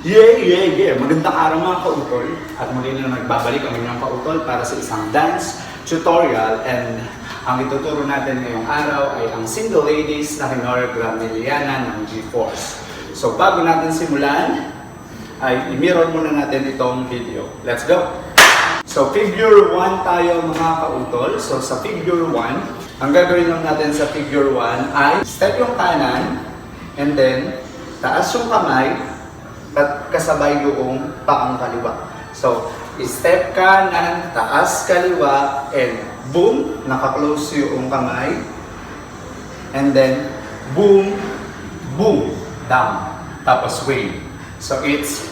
Magandang araw mga kautol. At muli na nagbabalik kami ng kautol para sa isang dance tutorial. And ang ituturo natin ngayong araw ay ang single ladies na choreograph ni Liana ng G-Force. So bago natin simulan, ay i-mirror muna natin itong video. Let's go! So figure 1 tayo mga kautol. So sa figure 1, ang gagawin lang natin sa figure 1 ay step yung kanan and then taas yung kamay at kasabay yung paang kaliwa. So, step kanan, taas kaliwa, and boom, naka-close yung kamay. And then, boom, boom, down. Tapos wave. So, it's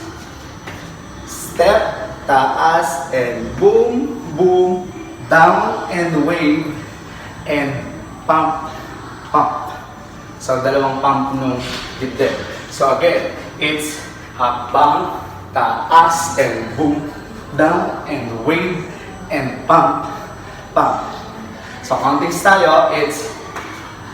step, taas, and boom, boom, down, and wave, and pump, pump. So, dalawang pump nung dibdib. So, again, it's hakbang, taas, and boom, down, and wave, and pump, pump. So, counting tayo, it's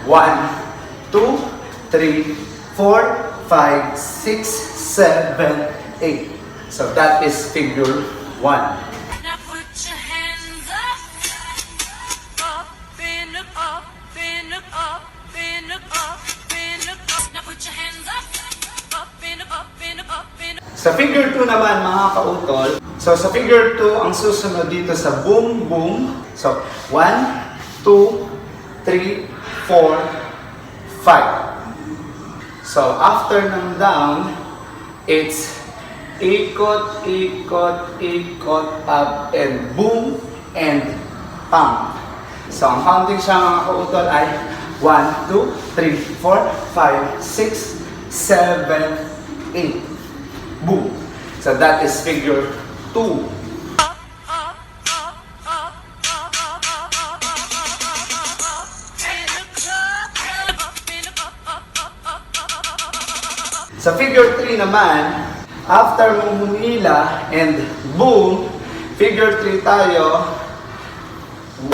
1, 2, 3, 4, 5, 6, 7, 8. So, that is figure 1. Now put your hands up, up, and up, up, and up, up, and up, up, and up, up. Now put your hands up, up, and up, and up, and up. Sa figure 2 naman mga kautol, so sa figure 2, ang susunod dito sa boom, boom. So, 1, 2, 3, 4, 5. So, after ng down, it's ikot, ikot, ikot, up, and boom, and pump. So, ang counting siya mga kautol ay 1, 2, 3, 4, 5, 6, 7, 8. Boom. So that is figure 2. Sa figure 3 naman, after mong humila and boom, figure 3 tayo. 1,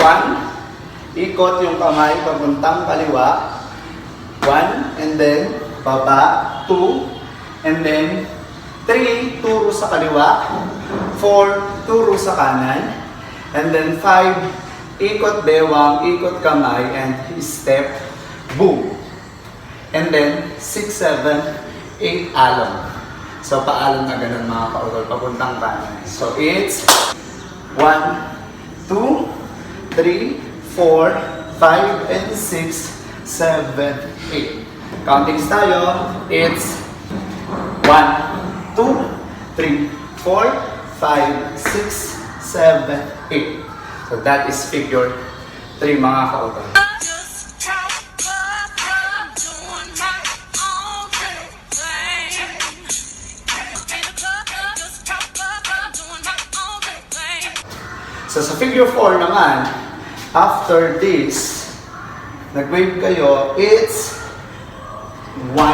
ikot yung kamay papuntang kaliwa. 1, and then baba. 2, and then 3, turo sa kaliwa. 4, turo sa kanan. And then 5, ikot bewang, ikot kamay, and step, boom. And then 6, 7, 8, alon. So, paalon na ganun mga kautol, papuntang kanan. So, it's 1, 2, 3, 4, 5, and 6, 7, 8. Counting tayo, it's 1, 2, 3, 4, 5, 6, 7, 8. So that is figure 3 mga kautol. So sa figure 4 naman, after this, nag-wave kayo, it's 1,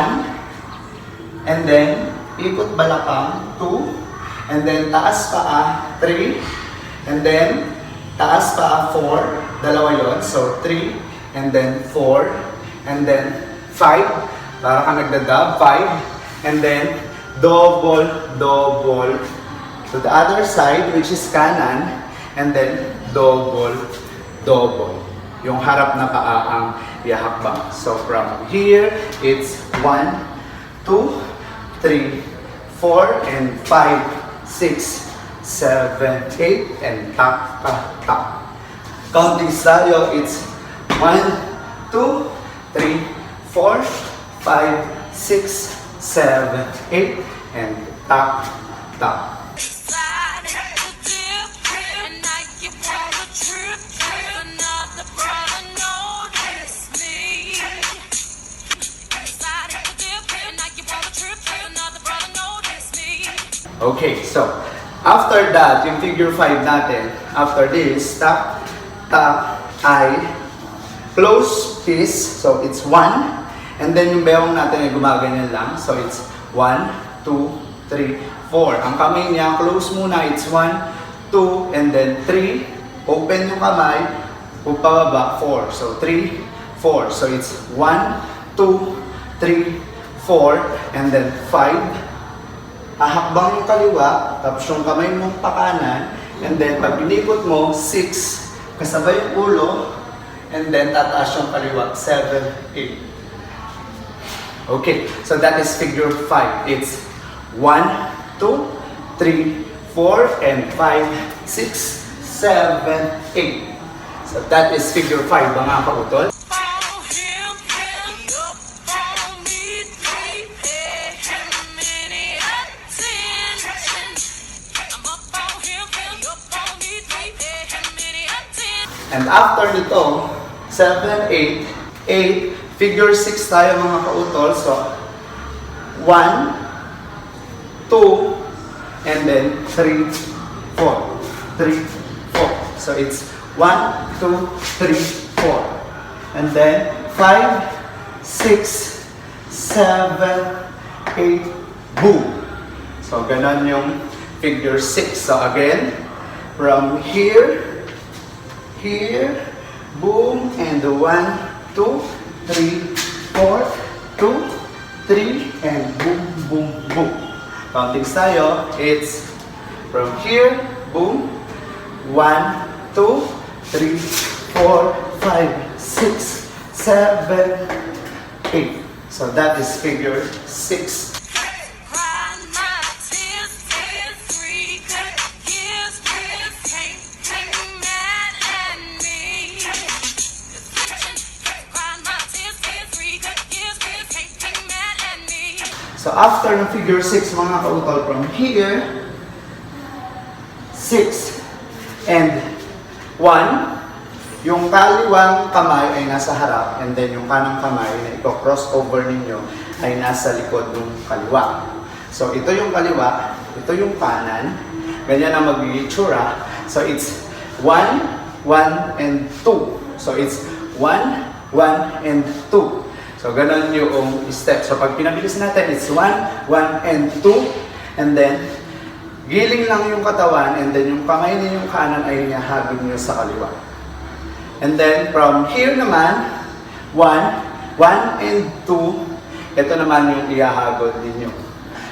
and then ikot balakang, 2, and then taas paa, 3, and then taas paa, 4, dalawa yon, so 3, and then 4, and then 5, para ka nagdadab, 5, and then double, double, to the other side, which is kanan, and then double, double. Yung harap na paa ang ihakbang. So from here, it's 1, 2, 3, 4, and 5, 6, 7, 8, and tap, tap, tap. Counting tayo, it's 1, 2, 3, 4, 5, 6, 7, 8, and tap, tap. Okay, so after that, yung figure 5 natin, after this, tap, tap, I, close kiss, so it's 1, and then yung bewang natin ay gumaganyan lang, so it's 1, 2, 3, 4. Ang kamay niya, close muna, it's 1, 2, and then 3, open yung kamay, pababa, 4. So 3, 4. So it's 1, 2, 3, 4, and then 5, Ahakbang yung kaliwa, tapos yung kamay mong pakanan, and then pag inikot mo, 6, kasabay yung ulo, and then tataas yung kaliwa, 7, 8. Okay, so that is figure 5. It's 1, 2, 3, 4, and 5, 6, 7, 8. So that is figure 5, mga kautol. Follow him, follow me, pay him any attention. I'm up on him, up on me, pay him any attention. And after nito, 7, 8, 8, figure 6 tayo mga kautol. So, 1, 2, and then 3, 4. 3, 4. So, it's 1, 2, 3, 4. And then 5, 6, 7, 8, boom. So, ganon yung figure 6. So, again, from here, here, boom, and 1, 2, 3, 4, 2, 3, and boom, boom, boom. Counting tayo, it's from here, boom, 1, 2, 3, 4, 5, 6, 7, 8. So that is figure 6. Cry my tears, tears, free, cut years, tears, hate mad at me. Cry my tears, tears, free, cut years, tears, hate mad at me. So after ng figure 6 mga kautol, from here, 6, and 1, yung kaliwang kamay ay nasa harap, and then yung kanang kamay na i-cross over ninyo ay nasa likod ng kaliwa. So ito yung kaliwa, ito yung kanan, ganyan ang magiging itsura. So it's 1, 1, and 2. So it's 1, 1, and 2. So ganon yung step. So pag pinabilis natin, it's 1, 1, and 2, and then giling lang yung katawan, and then yung kamay ninyong kanan ay hinahagod nyo sa kaliwa. And then from here naman, 1, 1, and 2, ito naman yung ihahagod ninyo.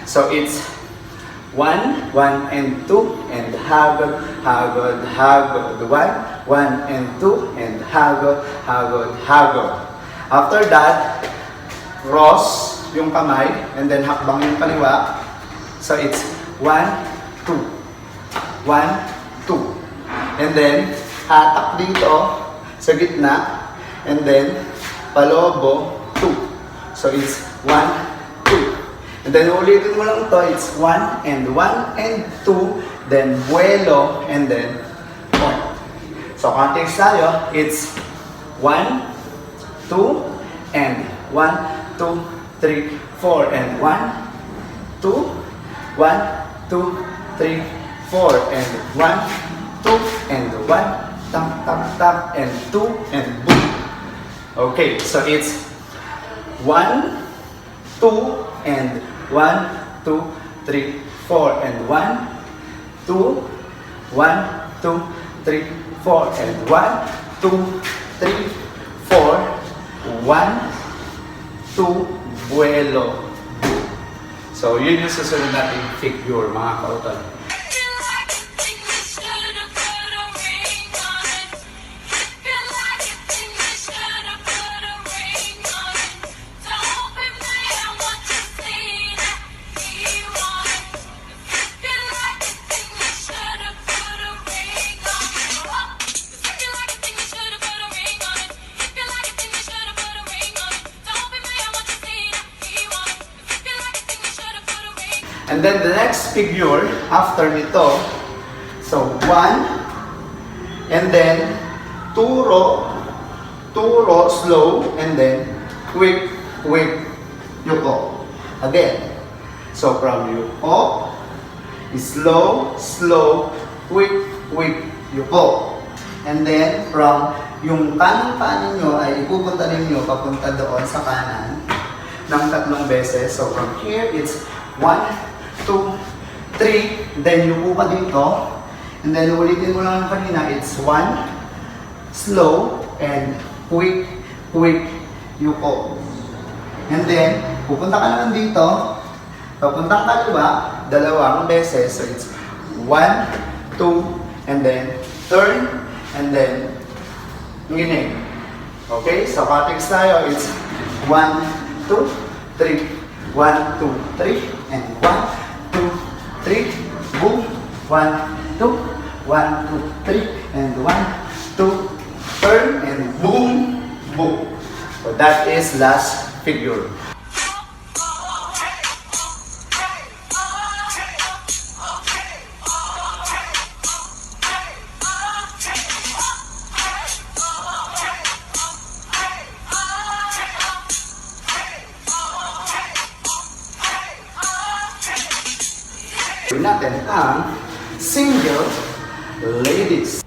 So it's 1, 1, and 2, and hagod, hagod, hagod. 1, 1, and 2, and hagod, hagod, hagod. After that, cross yung kamay, and then hakbang yung kaliwa. So it's 1, 2, 1, 2. And then, hatak dito sa gitna, and then, palobo, 2. So it's 1, 2. And then, ulitin mo lang ito, it's 1, and 1, and 2, then buelo, and then point. So, context tayo, it's 1, 2, and 1, 2, 3, 4, and 1, 2, 1, 2, 3, 4, and 1, 2, and 1, tap, tap, tap, and 2, and boom. Okay, so it's 1, 2, and 1, 2, 3, 4, and 1, 2, 1, 2, 3, 4, and 1, 2, 3, 4, 1, 2, buelo. So, yun yung susunod nating figure, mga kautan. Feel like you think you should've put a ring on it. Feel like you think you should've put a ring on it. Don't be mad what you see that he wanted. Feel like you think you should've put a ring on it. Feel like you think you should've put a ring on it. Feel like you think you should've put a ring on it. Don't be mad what you see that he wanted. Feel like you think you should've put a ring. And then the next figure, after nito, so 1, and then 2 row, slow, and then quick, quick, yuko. Again. So from yuko, slow, slow, quick, quick, yuko. And then from yung kanang paa ninyo ay ipupunta ninyo papunta doon sa kanan ng 3 beses. So from here, it's 1, 2, 3, then yuko ka dito. And then ulitin mo lang kanina, it's 1, slow, and quick, quick, yuko. And then, pupunta ka naman dito, Papuntang kaliwa, dalawang beses. So it's 1, 2, and then turn, and then nginig. Okay? Sa cutics tayo, it's 1, 2, 3. 1, 2, 3. And 1, 2, 3. Boom. 1, 2, 1, 2, 3. And 1, 2, turn, and boom, boom. So that is last figure. Natin ang single ladies.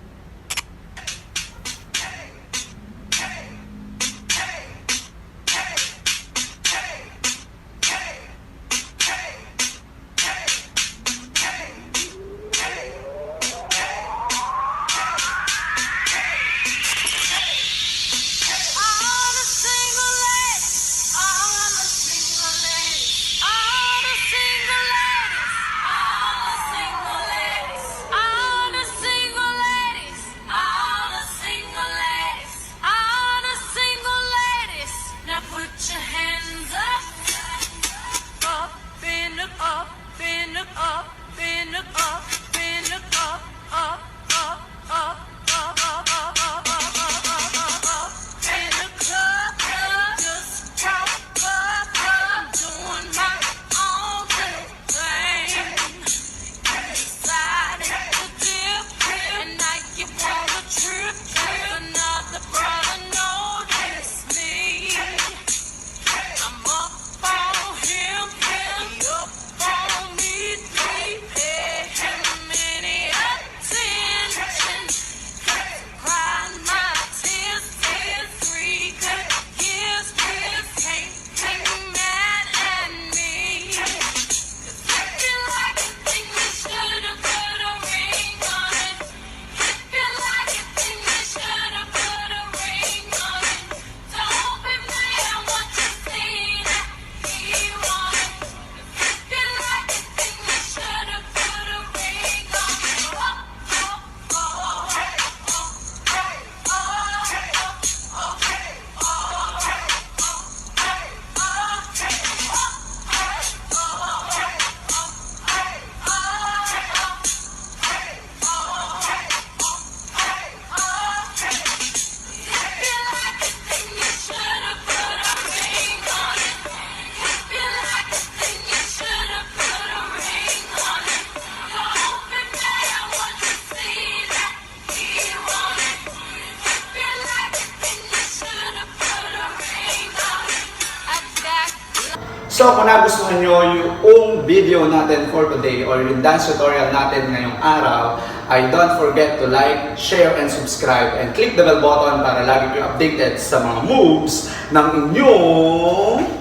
So kung nagustuhan nyo yung video natin for today or yung dance tutorial natin ngayong araw, ay don't forget to like, share, and subscribe and click the bell button para lagi kayo updated sa mga moves ng inyong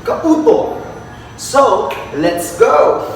kaputo. So, let's go!